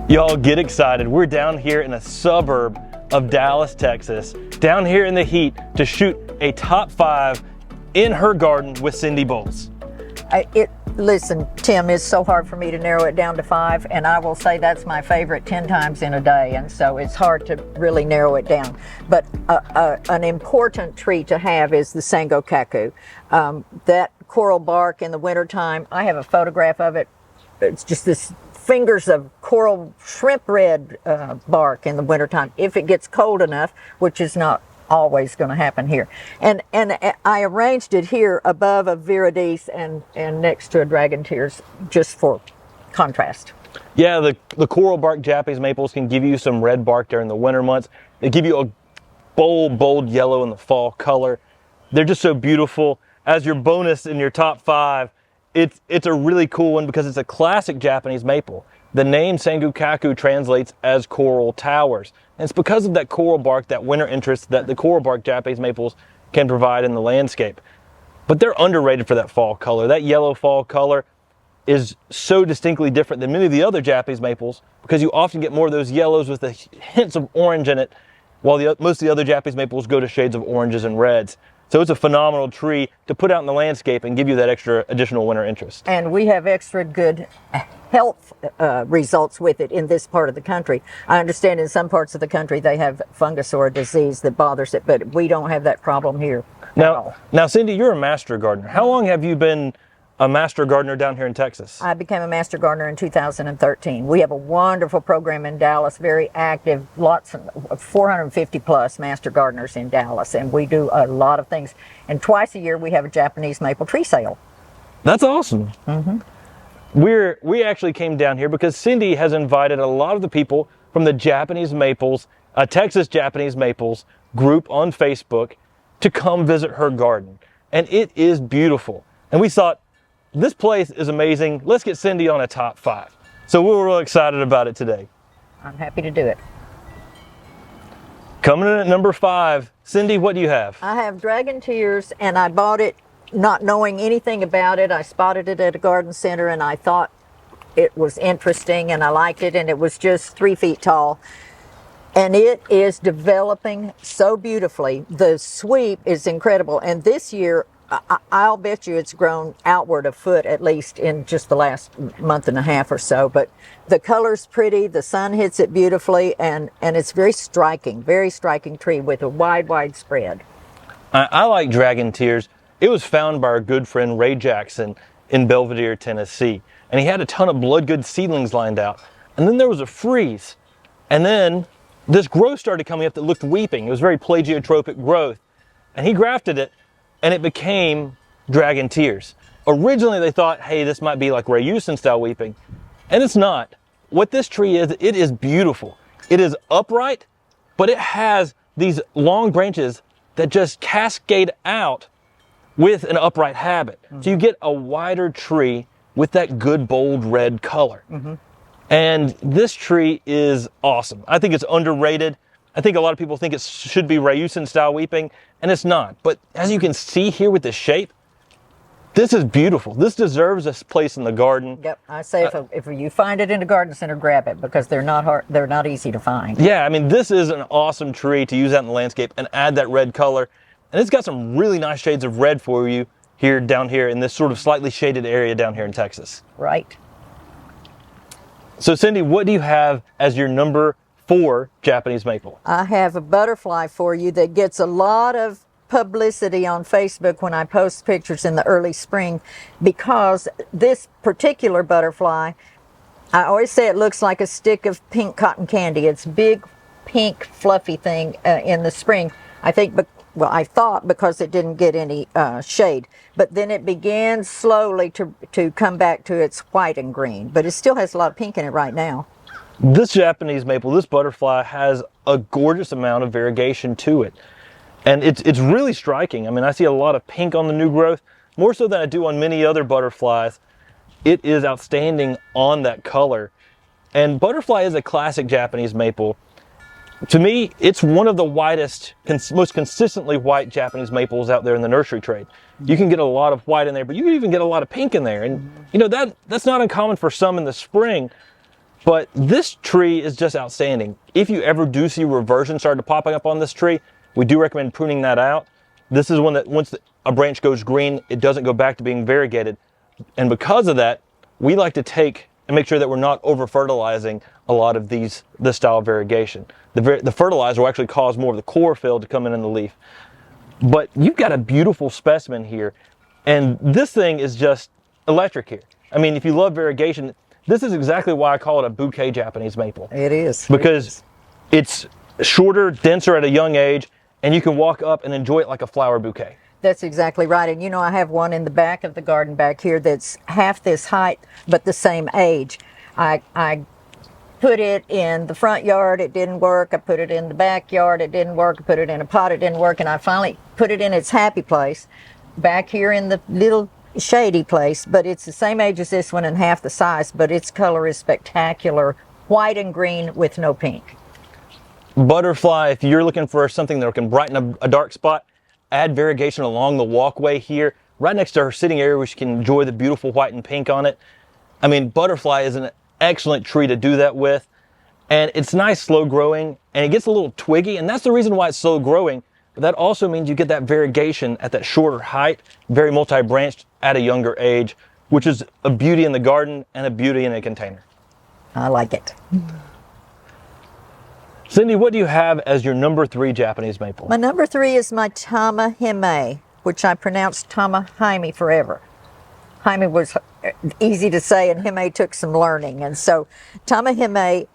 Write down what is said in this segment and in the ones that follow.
Y'all get excited. We're down here in a suburb of Dallas, Texas, down here in the heat to shoot a top 5 in her garden with Cindy Bolz. Listen, Tim, it's so hard for me to narrow it down to 5, and I will say that's my favorite 10 times in a day, and so it's hard to really narrow it down. But an important tree to have is the Sangokaku. That coral bark in the wintertime, I have a photograph of it. It's just this fingers of coral shrimp red bark in the wintertime, if it gets cold enough, which is not always going to happen here. And I arranged it here above a viridis and next to a dragon tears, just for contrast. Yeah, the coral bark Japanese maples can give you some red bark during the winter months. They give you a bold yellow in the fall color. They're just so beautiful. As your bonus in your top 5, it's a really cool one because it's a classic Japanese maple. The name Sangokaku translates as coral towers. And it's because of that coral bark, that winter interest that the coral bark Japanese maples can provide in the landscape. But they're underrated for that fall color. That yellow fall color is so distinctly different than many of the other Japanese maples because you often get more of those yellows with the hints of orange in it, while most of the other Japanese maples go to shades of oranges and reds. So it's a phenomenal tree to put out in the landscape and give you that extra additional winter interest. And we have extra good health results with it in this part of the country. I understand in some parts of the country they have fungus or a disease that bothers it, but we don't have that problem here. Now, Cindy, you're a master gardener. How long have you been a master gardener down here in Texas? I became a master gardener in 2013. We have a wonderful program in Dallas, very active, lots of 450 plus master gardeners in Dallas, and we do a lot of things. And twice a year we have a Japanese maple tree sale. That's awesome. Mm-hmm. We actually came down here because Cindy has invited a lot of the people from the Japanese Maples, Texas Japanese Maples group on Facebook to come visit her garden. And it is beautiful. And we thought, this place is amazing. Let's get Cindy on a top 5. So we were real excited about it today. I'm happy to do it. Coming in at number 5, Cindy, what do you have? I have dragon tears, and I bought it not knowing anything about it. I spotted it at a garden center, and I thought it was interesting, and I liked it, and it was just 3 feet tall. And it is developing so beautifully. The sweep is incredible, and this year, I'll bet you it's grown outward a foot at least in just the last month and a half or so. But the color's pretty, the sun hits it beautifully, and it's very striking tree with a wide spread. I like dragon tears. It was found by our good friend Ray Jackson in Belvedere, Tennessee. And he had a ton of blood good seedlings lined out. And then there was a freeze. And then this growth started coming up that looked weeping. It was very plagiotropic growth. And he grafted it, and it became dragon tears. Originally they thought, hey, this might be like Ryusen style weeping, and it's not. What this tree is, it is beautiful. It is upright, but it has these long branches that just cascade out with an upright habit. Mm-hmm. So you get a wider tree with that good bold red color. Mm-hmm. And this tree is awesome. I think it's underrated. I think a lot of people think it should be Ryusen style weeping, and it's not. But as you can see here with the shape, this is beautiful. This deserves a place in the garden. Yep, I say if you find it in a garden center, grab it because they're not easy to find. Yeah, I mean, this is an awesome tree to use out in the landscape and add that red color. And it's got some really nice shades of red for you down here in this sort of slightly shaded area down here in Texas. Right. So Cindy, what do you have as your number 4 Japanese maple? I have a butterfly for you that gets a lot of publicity on Facebook when I post pictures in the early spring, because this particular butterfly, I always say it looks like a stick of pink cotton candy. It's big, pink, fluffy thing in the spring. I thought because it didn't get any shade, but then it began slowly to come back to its white and green, but it still has a lot of pink in it right now. This Japanese maple, this butterfly, has a gorgeous amount of variegation to it. And it's really striking. I mean, I see a lot of pink on the new growth, more so than I do on many other butterflies. It is outstanding on that color. And butterfly is a classic Japanese maple. To me, it's one of the whitest, most consistently white Japanese maples out there in the nursery trade. You can get a lot of white in there, but you can even get a lot of pink in there. And you know, that's not uncommon for some in the spring. But this tree is just outstanding. If you ever do see reversion starting to popping up on this tree, we do recommend pruning that out. This is one that once a branch goes green, it doesn't go back to being variegated. And because of that, we like to take and make sure that we're not over fertilizing a lot of this style of variegation. The fertilizer will actually cause more of the chlorophyll to come in the leaf. But you've got a beautiful specimen here, and this thing is just electric here. I mean, if you love variegation, this is exactly why I call it a bouquet Japanese maple. It is. Because it's shorter, denser at a young age, and you can walk up and enjoy it like a flower bouquet. That's exactly right. And you know, I have one in the back of the garden back here that's half this height, but the same age. I put it in the front yard, it didn't work. I put it in the backyard, it didn't work. I put it in a pot, it didn't work. And I finally put it in its happy place, back here in the little shady place. But it's the same age as this one and half the size, but its color is spectacular. White and green with no pink. Butterfly, if you're looking for something that can brighten a dark spot, add variegation along the walkway here, right next to her sitting area where she can enjoy the beautiful white and pink on it. I mean, butterfly is an excellent tree to do that with. And it's nice, slow growing, and it gets a little twiggy, and that's the reason why it's slow growing. But that also means you get that variegation at that shorter height, very multi-branched at a younger age, which is a beauty in the garden and a beauty in a container. I like it. Cindy, what do you have as your number 3 Japanese maple? My number 3 is my Tamahime, which I pronounced Tamahime forever. Jaime was easy to say, and Hime took some learning. And so Tamahime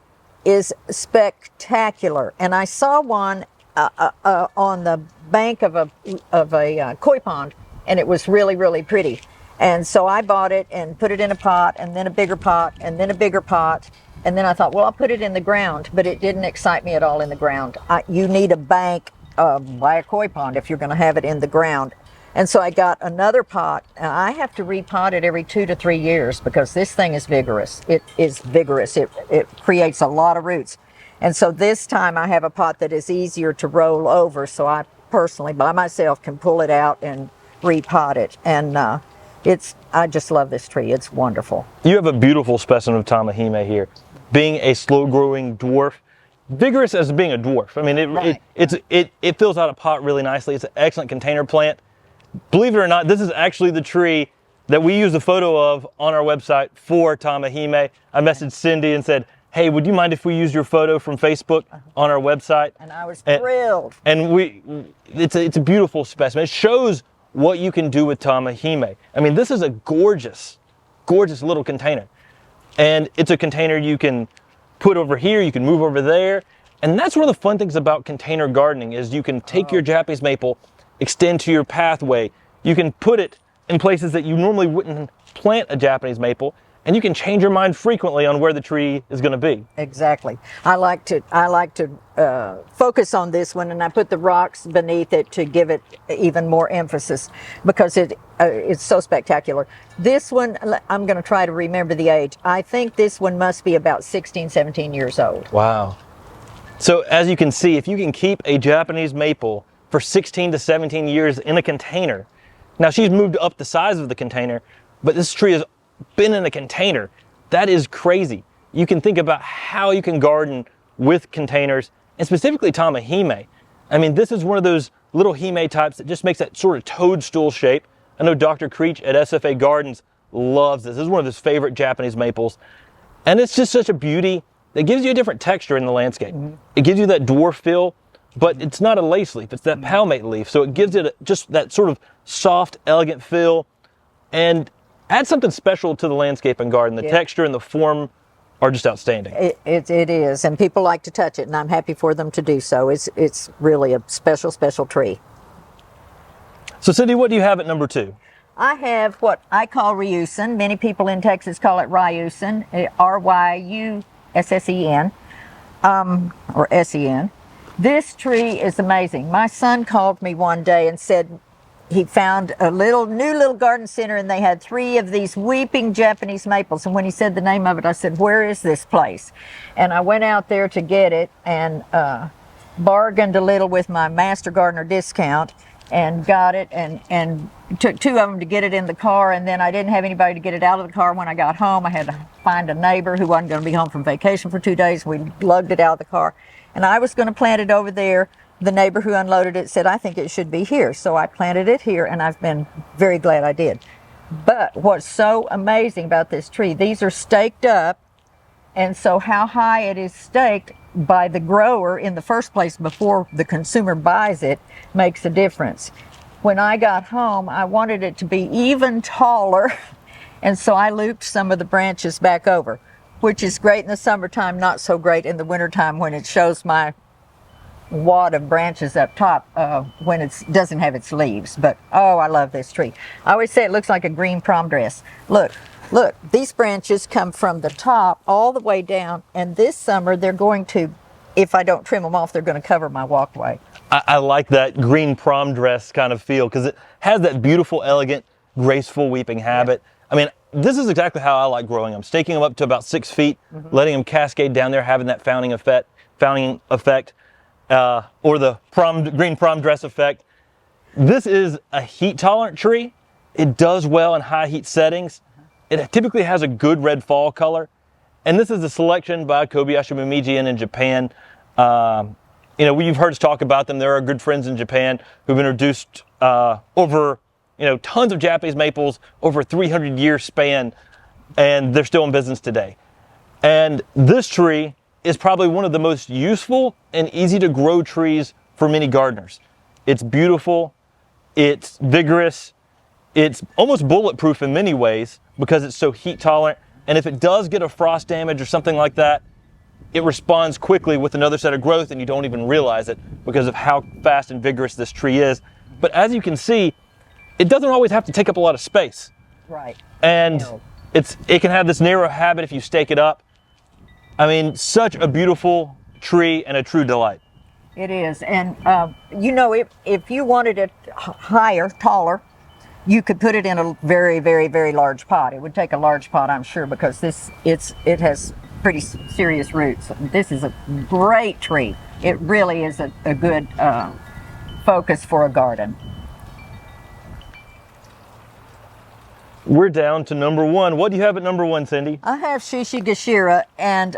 is spectacular. And I saw one on the bank of a koi pond, and it was really, really pretty. And so I bought it and put it in a pot, and then a bigger pot, and then a bigger pot. And then I thought, well, I'll put it in the ground, but it didn't excite me at all in the ground. You need a bank by a koi pond if you're going to have it in the ground. And so I got another pot, and I have to repot it every 2 to 3 years because this thing is vigorous. It is vigorous. It creates a lot of roots. And so this time I have a pot that is easier to roll over, so I personally, by myself, can pull it out and repot it. And I just love this tree. It's wonderful. You have a beautiful specimen of Tamahime here. Being a slow-growing dwarf, vigorous as being a dwarf. I mean, it fills out a pot really nicely. It's an excellent container plant. Believe it or not, this is actually the tree that we used a photo of on our website for Tamahime. I messaged Cindy and said, hey, would you mind if we use your photo from Facebook on our website? And I was thrilled. And it's a beautiful specimen. It shows what you can do with Tamahime. I mean, this is a gorgeous, gorgeous little container. And it's a container you can put over here, you can move over there. And that's one of the fun things about container gardening is you can take your Japanese maple, extend to your pathway. You can put it in places that you normally wouldn't plant a Japanese maple, and you can change your mind frequently on where the tree is going to be. Exactly. I like to focus on this one, and I put the rocks beneath it to give it even more emphasis because it's so spectacular. This one, I'm going to try to remember the age. I think this one must be about 16, 17 years old. Wow. So as you can see, if you can keep a Japanese maple for 16 to 17 years in a container, now she's moved up the size of the container, but this tree has been in a container. That is crazy. You can think about how you can garden with containers, and specifically Tamahime. I mean, this is one of those little hime types that just makes that sort of toadstool shape. I know Dr. Creech at SFA Gardens loves this. This is one of his favorite Japanese maples. And it's just such a beauty that gives you a different texture in the landscape. Mm-hmm. It gives you that dwarf feel, but it's not a lace leaf, it's that palmate leaf. So it gives it just that sort of soft, elegant feel, and adds something special to the landscape and garden. The texture and the form are just outstanding. It is, and people like to touch it, and I'm happy for them to do so. It's really a special, special tree. So Cindy, what do you have at number 2? I have what I call Ryusen. Many people in Texas call it Ryusen, Ryussen, or S-E-N. This tree is amazing. My son called me one day and said he found a new little garden center, and they had 3 of these weeping Japanese maples. And when he said the name of it, I said, where is this place? And I went out there to get it and bargained a little with my Master Gardener discount. and got it, and took two of them to get it in the car, and then I didn't have anybody to get it out of the car when I got home. I had to find a neighbor who wasn't going to be home from vacation for 2 days. We lugged it out of the car, and I was going to plant it over there. The neighbor who unloaded it said, I think it should be here. So I planted it here, and I've been very glad I did. But what's so amazing about this tree, these are staked up, and so how high it is staked by the grower in the first place before the consumer buys it makes a difference. When I got home, I wanted it to be even taller, and so I looped some of the branches back over, which is great in the summertime, not so great in the wintertime when it shows my wad of branches up top when it doesn't have its leaves. But oh, I love this tree. I always say it looks like a green prom dress. Look, these branches come from the top all the way down, and this summer they're going to, if I don't trim them off, they're going to cover my walkway. I like that green prom dress kind of feel because it has that beautiful, elegant, graceful weeping habit. I mean, this is exactly how I like growing them. Staking them up to about 6 feet, letting them cascade down there, having that fountain effect, or the green prom dress effect. This is a heat tolerant tree. It does well in high heat settings. It typically has a good red fall color. And this is a selection by Kobayashi Momiji in Japan. You've heard us talk about them. There are good friends in Japan who've introduced over tons of Japanese maples over a 300-year span, and they're still in business today. And this tree is probably one of the most useful and easy to grow trees for many gardeners. It's beautiful, it's vigorous, it's almost bulletproof in many ways because it's so heat tolerant. And if it does get a frost damage or something like that, it responds quickly with another set of growth and you don't even realize it because of how fast and vigorous this tree is. But as you can see, it doesn't always have to take up a lot of space. Right. And it can have this narrow habit if you stake it up. I mean, such a beautiful tree and a true delight. It is. And, if you wanted it higher, taller, you could put it in a very, very, very large pot. It would take a large pot, I'm sure, because it has pretty serious roots. This is a great tree. It really is a good focus for a garden. We're down to number one. What do you have at number one, Cindy? I have Shishigashira, and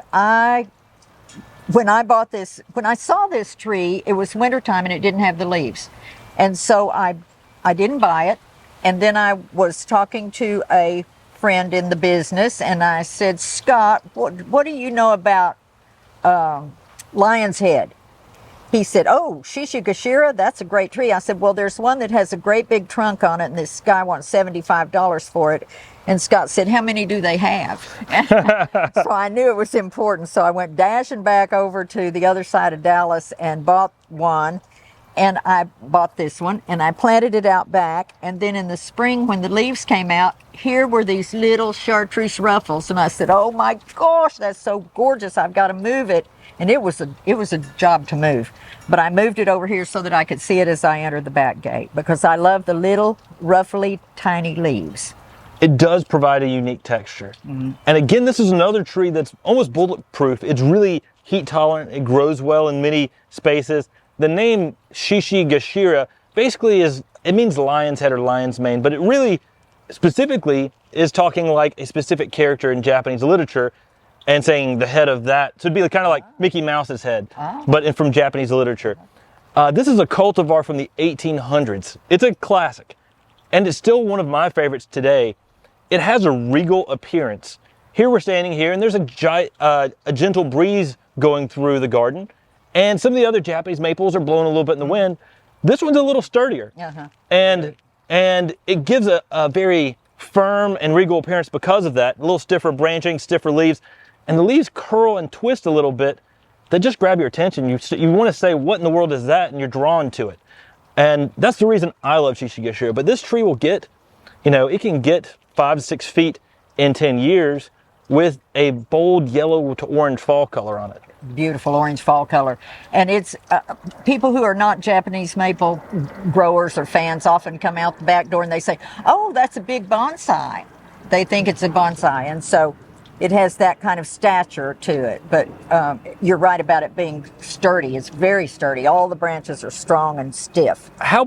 when I saw this tree, it was wintertime and it didn't have the leaves. And so I didn't buy it. And then I was talking to a friend in the business, and I said, Scott, what do you know about lion's head? He said, oh, Shishigashira, that's a great tree. I said, well, there's one that has a great big trunk on it, and this guy wants $75 for it. And Scott said, how many do they have? So I knew it was important. So I went dashing back over to the other side of Dallas and bought one. And I bought this one, and I planted it out back. And then in the spring, when the leaves came out, here were these little chartreuse ruffles. And I said, oh my gosh, that's so gorgeous. I've got to move it. And it was a job to move. But I moved it over here so that I could see it as I entered the back gate, because I love the little, ruffly, tiny leaves. It does provide a unique texture. Mm-hmm. And again, this is another tree that's almost bulletproof. It's really heat tolerant. It grows well in many spaces. The name Shishigashira basically it means lion's head or lion's mane, but it really specifically is talking like a specific character in Japanese literature and saying the head of that. So it'd be kind of like Mickey Mouse's head, but from Japanese literature. This is a cultivar from the 1800s. It's a classic, and it's still one of my favorites today. It has a regal appearance. Here we're standing here, and there's a gentle breeze going through the garden. And some of the other Japanese maples are blowing a little bit in the wind. This one's a little sturdier. And it gives a very firm and regal appearance because of that. A little stiffer branching, stiffer leaves. And the leaves curl and twist a little bit. They just grab your attention. You want to say, what in the world is that? And you're drawn to it. And that's the reason I love Shishigashira. But this tree will get, it can get 5 to 6 feet in 10 years with a bold yellow to orange fall color on it. Beautiful orange fall color. And it's people who are not Japanese maple growers or fans often come out the back door and they say, oh, that's a big bonsai. They think it's a bonsai. And so it has that kind of stature to it. But you're right about it being sturdy. It's very sturdy. All the branches are strong and stiff. How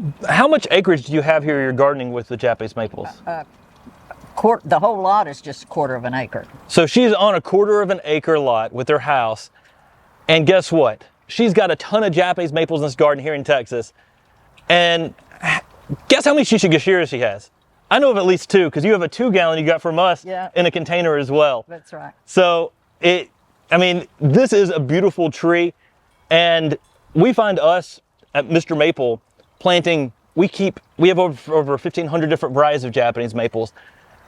much acreage do you have here you're gardening with the Japanese maples? The whole lot is just 1/4 of an acre. So she's on a 1/4 of an acre lot with her house, and guess what? She's got a ton of Japanese maples in this garden here in Texas. And guess how many Shishigashira she has? I know of at least 2, because you have a 2-gallon you got from us in a container as well. That's right. So this is a beautiful tree, and we find us at MrMaple planting, we have over 1,500 different varieties of Japanese maples,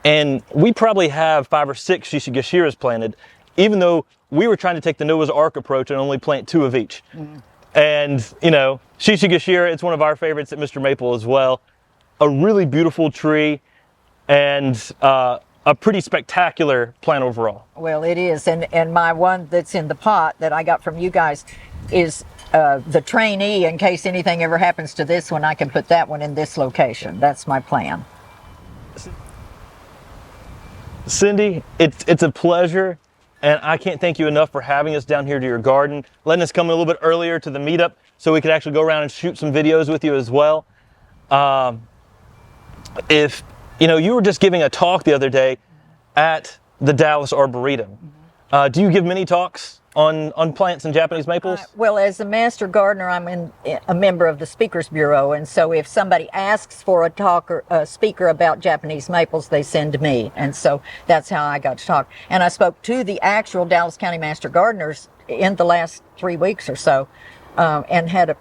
and we probably have 5 or 6 Shishigashiras planted, even though we were trying to take the Noah's Ark approach and only plant 2 of each. And, you know, Shishigashira, it's one of our favorites at MrMaple as well. A really beautiful tree, and a pretty spectacular plant overall. Well, it is, and my one that's in the pot that I got from you guys is the trainee. In case anything ever happens to this one, I can put that one in this location. That's my plan. Cindy, it's a pleasure, and I can't thank you enough for having us down here to your garden, letting us come a little bit earlier to the meetup so we could actually go around and shoot some videos with you as well. If you were just giving a talk the other day at the Dallas Arboretum, do you give many talks on plants and Japanese maples? Well, as a master gardener, I'm a member of the Speakers Bureau, and so if somebody asks for a talk or a speaker about Japanese maples, they send me, and so that's how I got to talk. And I spoke to the actual Dallas County Master Gardeners in the last 3 weeks or so, and had a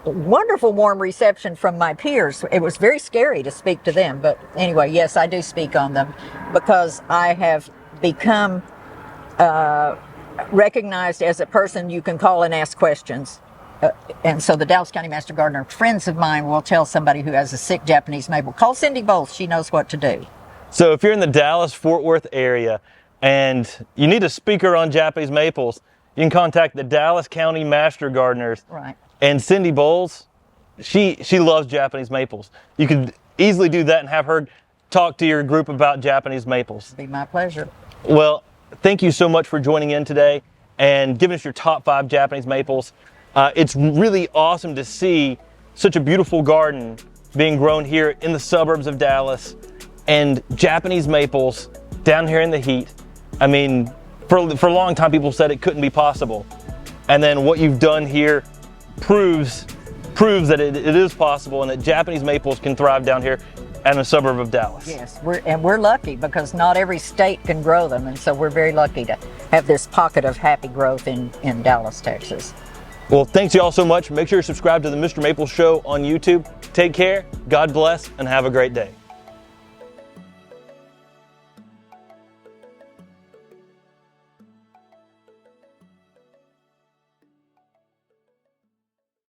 wonderful warm reception from my peers. It was very scary to speak to them, but anyway, yes, I do speak on them because I have become recognized as a person you can call and ask questions. And so the Dallas County Master Gardener friends of mine will tell somebody who has a sick Japanese maple, call Cindy Bolz, she knows what to do. So if you're in the Dallas-Fort Worth area and you need a speaker on Japanese maples, you can contact the Dallas County Master Gardeners. Right. And Cindy Bolz, she loves Japanese maples. You could easily do that and have her talk to your group about Japanese maples. It'd be my pleasure. Well, thank you so much for joining in today and giving us your top 5 Japanese maples. It's really awesome to see such a beautiful garden being grown here in the suburbs of Dallas, and Japanese maples down here in the heat. I mean, for a long time people said it couldn't be possible, and then what you've done here proves that it is possible, and that Japanese maples can thrive down here in a suburb of Dallas. Yes, we're lucky because not every state can grow them, and so we're very lucky to have this pocket of happy growth in Dallas, Texas. Well, thanks you all so much. Make sure you subscribe to the MrMaple Show on YouTube. Take care, God bless, and have a great day.